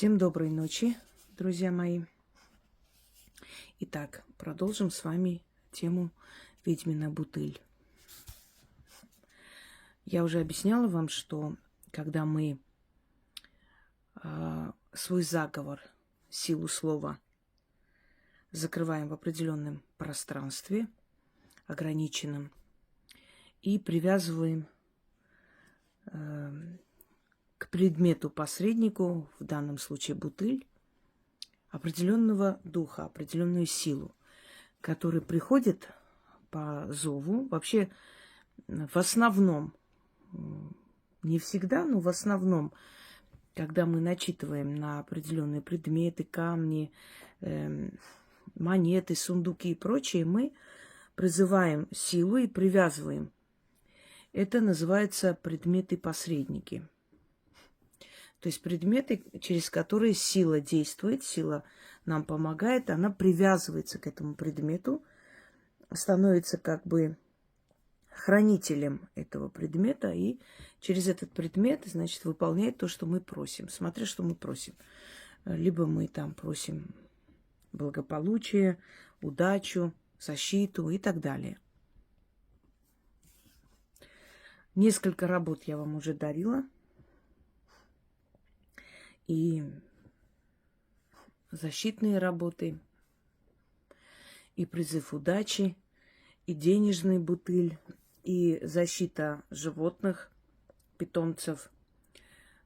Всем доброй ночи, друзья мои. Итак, продолжим с вами тему «Ведьмина бутыль». Я уже объясняла вам, что когда мы свой заговор, силу слова закрываем в определенном пространстве, ограниченном, и привязываем к предмету-посреднику, в данном случае бутыль, определенного духа, определенную силу, который приходит по зову. Вообще, в основном, не всегда, но в основном, когда мы начитываем на определенные предметы, камни, монеты, сундуки и прочее, мы призываем силу и привязываем. Это называется предметы-посредники. То есть предметы, через которые сила действует, сила нам помогает, она привязывается к этому предмету, становится как бы хранителем этого предмета и через этот предмет, значит, выполняет то, что мы просим. Смотря, что мы просим. Либо мы там просим благополучие, удачу, защиту и так далее. Несколько работ я вам уже дарила. И защитные работы, и призыв удачи, и денежный бутыль, и защита животных, питомцев,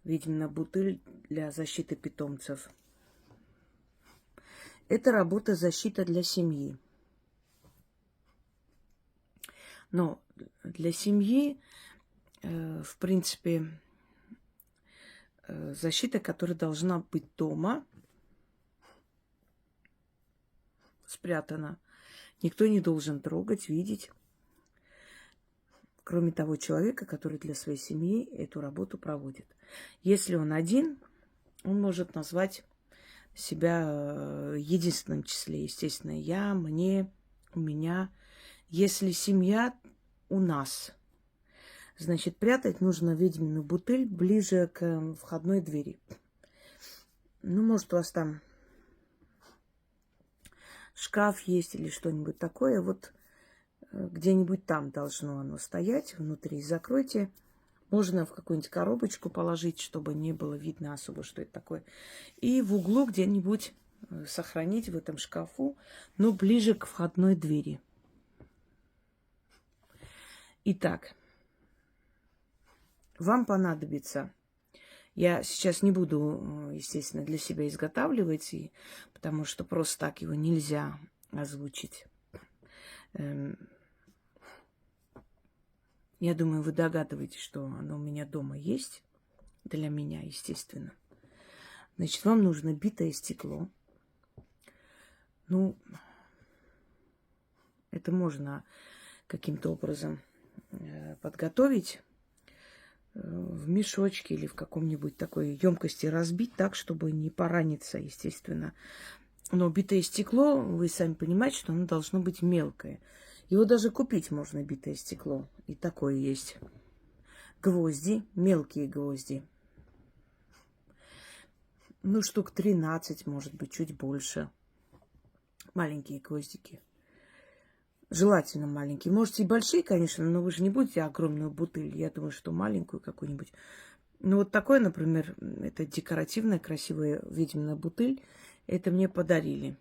ведьмина бутыль для защиты питомцев. Это работа защита для семьи. Но для семьи, в принципе, защита, которая должна быть дома, спрятана. Никто не должен трогать, видеть, кроме того человека, который для своей семьи эту работу проводит. Если он один, он может назвать себя единственным числе. Естественно, я, мне, у меня. Если семья, у нас. Значит, прятать нужно ведьмину бутыль ближе к входной двери. Ну, может, у вас там шкаф есть или что-нибудь такое. Вот где-нибудь там должно оно стоять внутри. Закройте. Можно в какую-нибудь коробочку положить, чтобы не было видно особо, что это такое. И в углу где-нибудь сохранить в этом шкафу, но ближе к входной двери. Итак. Вам понадобится, я сейчас не буду, естественно, для себя изготавливать, потому что просто так его нельзя озвучить. Я думаю, вы догадываетесь, что оно у меня дома есть, для меня, естественно. Значит, вам нужно битое стекло. Ну, это можно каким-то образом подготовить. В мешочке или в каком-нибудь такой емкости разбить так, чтобы не пораниться, естественно. Но битое стекло, вы сами понимаете, что оно должно быть мелкое. Его даже купить можно, битое стекло. И такое есть. Гвозди, мелкие гвозди. Ну, штук 13, может быть, чуть больше. Маленькие гвоздики. Желательно маленькие. Можете и большие, конечно, но вы же не будете огромную бутыль. Я думаю, что маленькую какую-нибудь. Ну, вот такое, например, это декоративная, красивая ведьмина бутыль. Это мне подарили.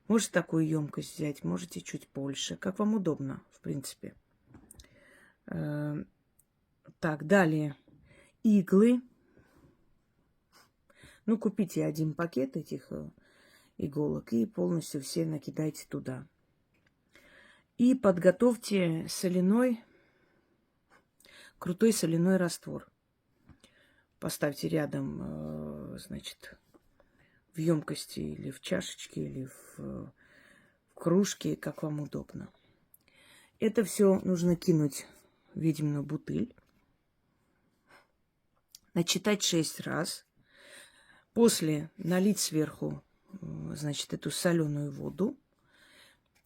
Можете такую емкость взять, можете чуть больше. Как вам удобно, в принципе. Так, далее. Иглы. Ну, купите один пакет этих иголок и полностью все накидайте туда. И подготовьте крутой соляной раствор. Поставьте рядом, значит, в емкости или в чашечке, или в кружке, как вам удобно. Это все нужно кинуть в ведьмину бутыль. Начитать 6 раз. После налить сверху, значит, эту соленую воду.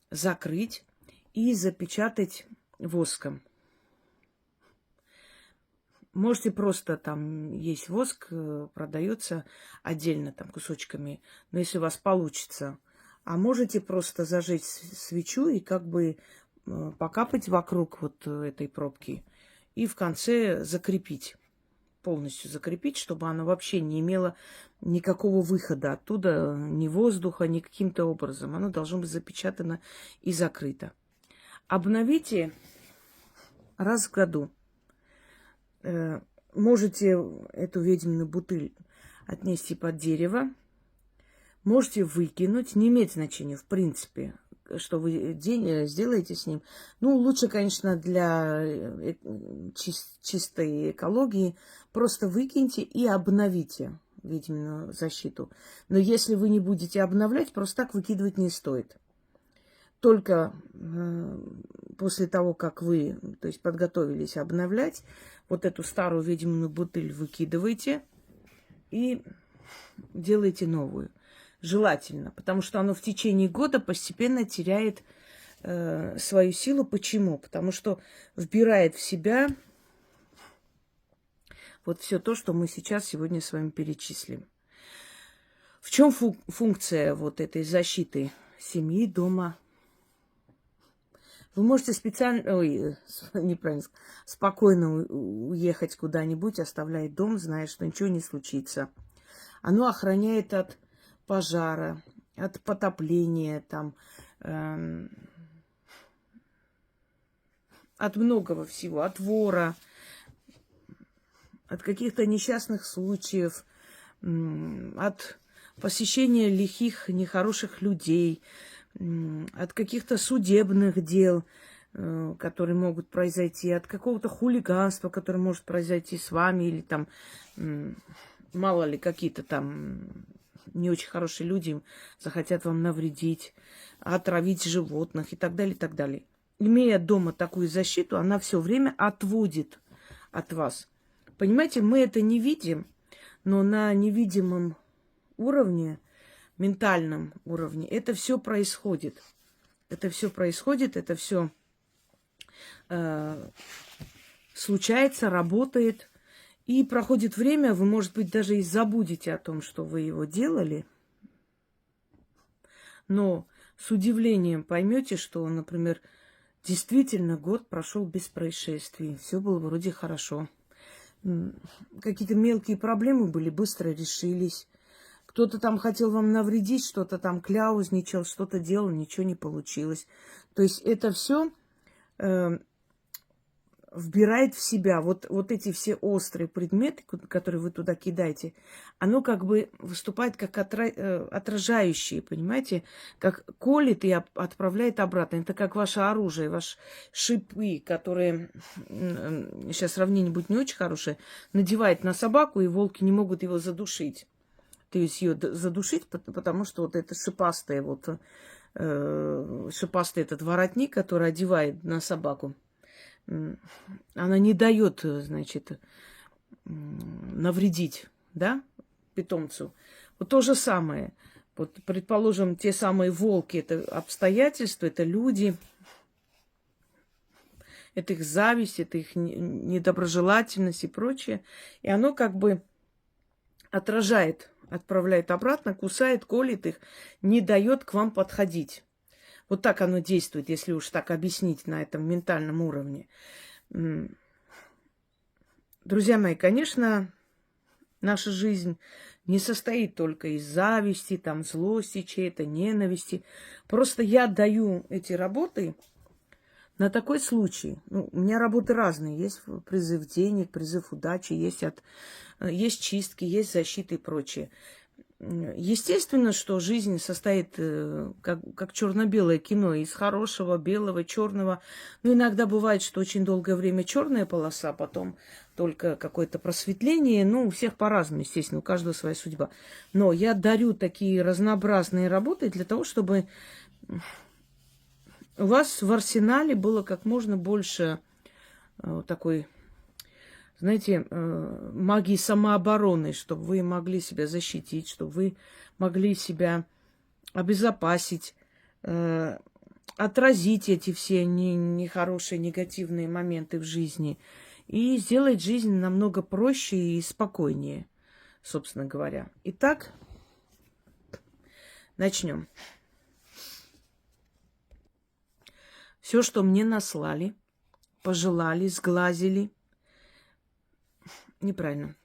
Закрыть. И запечатать воском. Можете просто там есть воск, продается отдельно там кусочками, но если у вас получится. А можете просто зажечь свечу и как бы покапать вокруг вот этой пробки и в конце закрепить, полностью закрепить, чтобы она вообще не имела никакого выхода оттуда, ни воздуха, ни каким-то образом. Оно должно быть запечатано и закрыто. Обновите раз в году. Можете эту ведьмину бутыль отнести под дерево, можете выкинуть, не имеет значения, в принципе, что вы сделаете с ним. Ну, лучше, конечно, для чистой экологии просто выкиньте и обновите ведьмину защиту. Но если вы не будете обновлять, просто так выкидывать не стоит. Только после того, как вы, то есть, подготовились обновлять, вот эту старую ведьмину бутыль выкидываете и делаете новую. Желательно, потому что оно в течение года постепенно теряет свою силу. Почему? Потому что вбирает в себя вот все то, что мы сейчас сегодня с вами перечислим. В чем функция вот этой защиты семьи, дома? Вы можете спокойно уехать куда-нибудь, оставляя дом, зная, что ничего не случится. Оно охраняет от пожара, от потопления, там, от многого всего, от вора, от каких-то несчастных случаев, от посещения лихих, нехороших людей, от каких-то судебных дел, которые могут произойти, от какого-то хулиганства, которое может произойти с вами, или там, мало ли, какие-то там не очень хорошие люди захотят вам навредить, отравить животных и так далее, и так далее. Имея дома такую защиту, она все время отводит от вас. Понимаете, мы это не видим, но на невидимом уровне, ментальном уровне, это все происходит. Это все происходит, это все случается, работает. И проходит время, вы, может быть, даже и забудете о том, что вы его делали. Но с удивлением поймете, что, например, действительно год прошел без происшествий. Все было вроде хорошо. Какие-то мелкие проблемы были, быстро решились. Кто-то там хотел вам навредить, что-то там кляузничал, что-то делал, ничего не получилось. То есть это все вбирает в себя вот эти все острые предметы, которые вы туда кидаете, оно как бы выступает как отражающие, понимаете? Как колет и отправляет обратно. Это как ваше оружие, ваши шипы, которые, сейчас сравнение будет не очень хорошее, надевает на собаку, и волки не могут его задушить. То есть ее задушить, потому что вот это шипастый этот воротник, который одевает на собаку, она не дает, значит, навредить, да, питомцу. Вот то же самое. Вот, предположим, те самые волки, это обстоятельства, это люди, это их зависть, это их недоброжелательность и прочее. И оно как бы отражает, отправляет обратно, кусает, колет их, не дает к вам подходить. Вот так оно действует, если уж так объяснить на этом ментальном уровне. Друзья мои, конечно, наша жизнь не состоит только из зависти, там, злости чьей-то, ненависти. Просто я даю эти работы на такой случай. Ну, у меня работы разные. Есть призыв денег, призыв удачи, есть чистки, есть защита и прочее. Естественно, что жизнь состоит как черно-белое кино, из хорошего, белого, черного. Но иногда бывает, что очень долгое время черная полоса, потом только какое-то просветление. Ну, у всех по-разному, естественно, у каждого своя судьба. Но я дарю такие разнообразные работы для того, чтобы у вас в арсенале было как можно больше такой, знаете, магии самообороны, чтобы вы могли себя защитить, чтобы вы могли себя обезопасить, отразить эти все нехорошие, негативные моменты в жизни. и сделает жизнь намного проще и спокойнее, собственно говоря. Итак, начнем. Все, что мне наслали, пожелали, сглазили, неправильно,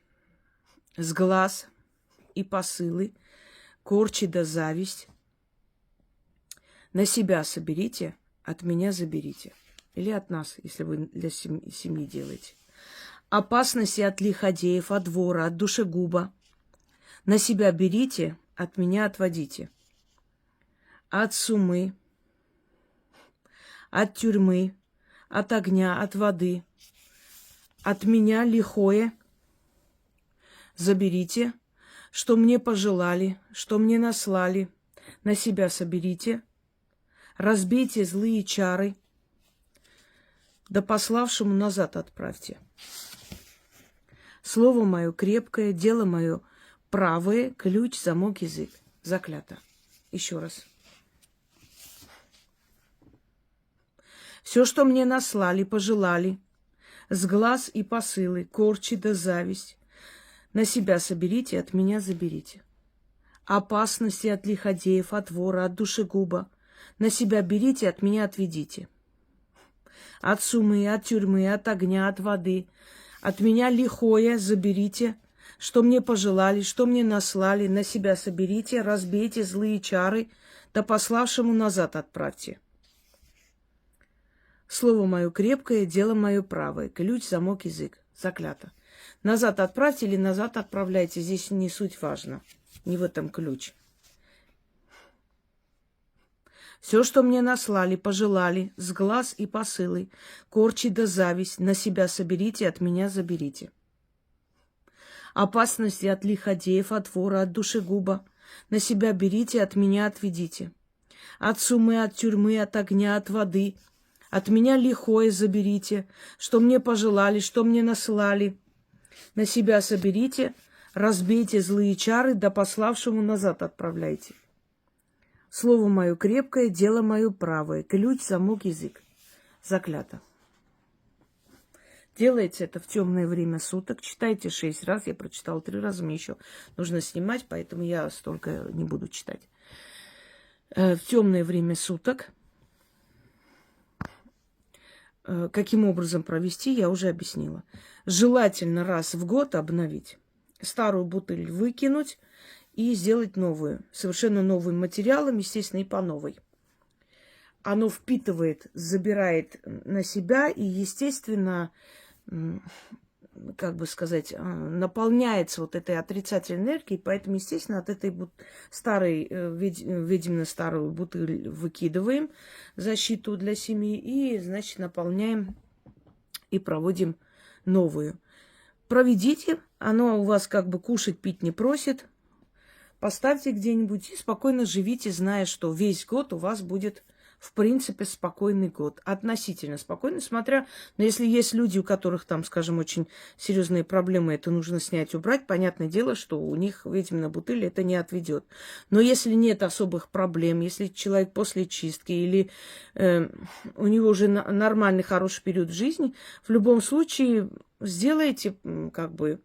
сглаз и посылы, корчи да зависть, на себя соберите, от меня заберите. Или от нас, если вы для семьи делаете. Опасности от лиходеев, от вора, от душегуба. На себя берите, от меня отводите. От сумы, от тюрьмы, от огня, от воды. От меня лихое заберите, что мне пожелали, что мне наслали. На себя соберите. Разбейте злые чары, да пославшему назад отправьте. Слово мое крепкое, дело мое правое, ключ, замок, язык. Заклято. Еще раз. Все, что мне наслали, пожелали, сглаз и посылы, корчи да зависть, на себя соберите, от меня заберите. Опасности от лиходеев, от вора, от душегуба, на себя берите, от меня отведите. От сумы, от тюрьмы, от огня, от воды. От меня лихое заберите, что мне пожелали, что мне наслали, на себя соберите, разбейте злые чары, да пославшему назад отправьте. Слово мое крепкое, дело мое правое, ключ, замок, язык. Заклято. Назад отправьте или назад отправляйте, здесь не суть важно, не в этом ключ. Все, что мне наслали, пожелали, сглаз и посылы, корчи да зависть, на себя соберите, от меня заберите. Опасности от лиходеев, от вора, от душегуба, на себя берите, от меня отведите. От сумы, от тюрьмы, от огня, от воды, от меня лихое заберите, что мне пожелали, что мне наслали, на себя соберите, разбейте злые чары, да пославшему назад отправляйте. Слово мое крепкое, дело мое правое, ключ, замок, язык. Заклято. Делайте это в темное время суток, читайте 6 раз, я прочитала 3 раза, мне еще нужно снимать, поэтому я столько не буду читать. В темное время суток. Каким образом провести, я уже объяснила. Желательно раз в год обновить. Старую бутыль выкинуть и сделать новую. Совершенно новым материалом, естественно, и по новой. Оно впитывает, забирает на себя и, естественно, как бы сказать, наполняется вот этой отрицательной энергией. Поэтому, естественно, от этой старой, видимо, старую бутыль выкидываем, защиту для семьи, и, значит, наполняем и проводим новую. Проведите, оно у вас как бы кушать, пить не просит. Поставьте где-нибудь и спокойно живите, зная, что весь год у вас будет, в принципе, спокойный год. Относительно спокойный, смотря... Но если есть люди, у которых там, скажем, очень серьезные проблемы, это нужно снять, убрать, понятное дело, что у них, видимо, на бутыль это не отведет. Но если нет особых проблем, если человек после чистки или у него уже нормальный, хороший период в жизни, в любом случае сделайте как бы...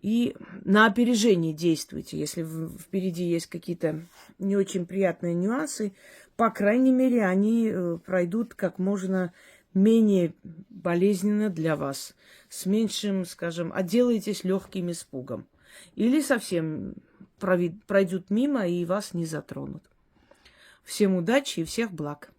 И на опережение действуйте, если впереди есть какие-то не очень приятные нюансы. По крайней мере, они пройдут как можно менее болезненно для вас. С меньшим, скажем, отделаетесь легким испугом. Или совсем пройдут мимо и вас не затронут. Всем удачи и всех благ.